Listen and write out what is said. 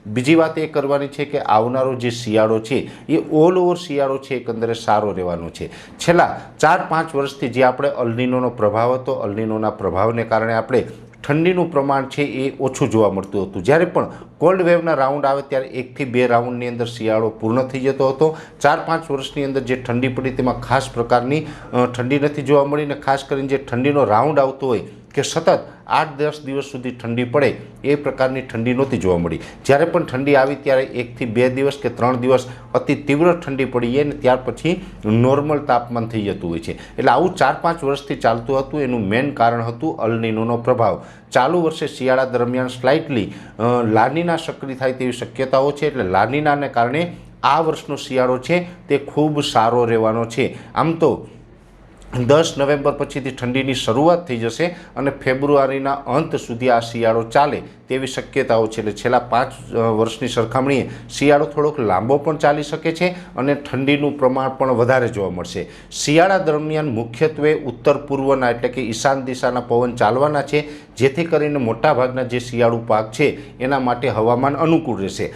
બીજી વાત એ કરવાની છે કે આવનારો જે શિયાળો છે એ ઓલ ઓવર શિયાળો છે એકંદરે સારો રહેવાનો છે। છેલ્લા 4-5 વર્ષથી જે આપણે અલનીનોનો પ્રભાવ હતો, અલનીનોના પ્રભાવને કારણે આપણે ઠંડીનું પ્રમાણ છે એ ઓછું જોવા મળતું હતું। જ્યારે પણ કોલ્ડ વેવના રાઉન્ડ આવે ત્યારે 1 થી 2 રાઉન્ડની અંદર શિયાળો પૂર્ણ થઈ જતો હતો। 4-5 વર્ષની અંદર જે ઠંડી પડી તેમાં ખાસ પ્રકારની ઠંડી નથી જોવા મળી ને ખાસ કરીને જે ઠંડીનો રાઉન્ડ આવતો હોય કે સતત 8-10 દિવસ સુધી ઠંડી પડે એ પ્રકારની ઠંડી નહોતી જોવા મળી। જ્યારે પણ ઠંડી આવી ત્યારે 1 થી 2 દિવસ કે 3 દિવસ અતિ તીવ્ર ઠંડી પડી અને ત્યાર પછી નોર્મલ તાપમાન થઈ જતું હોય છે। એટલે આવું 4-5 વર્ષથી ચાલતું હતું। એનું મેઇન કારણ હતું અલનીનોનો પ્રભાવ। ચાલુ વર્ષે શિયાળા દરમિયાન સ્લાઇટલી લાનીના સક્રિય થાય તેવી શક્યતાઓ છે। એટલે લાનીનાને કારણે આ વર્ષનો શિયાળો છે તે ખૂબ સારો રહેવાનો છે। આમ તો 10 નવેમ્બર પછીથી ઠંડીની શરૂઆત થઈ જશે અને ફેબ્રુઆરીના અંત સુધી આ શિયાળો ચાલે તેવી શક્યતાઓ છે। એટલે છેલ્લા 5 વર્ષની સરખામણીએ શિયાળો થોડોક લાંબો પણ ચાલી શકે છે અને ઠંડીનું પ્રમાણ પણ વધારે જોવા મળશે। શિયાળા દરમિયાન મુખ્યત્વે ઉત્તર પૂર્વના એટલે કે ઈશાન દિશાના પવન ચાલવાના છે, જેથી કરીને મોટાભાગના જે શિયાળુ પાક છે એના માટે હવામાન અનુકૂળ રહેશે।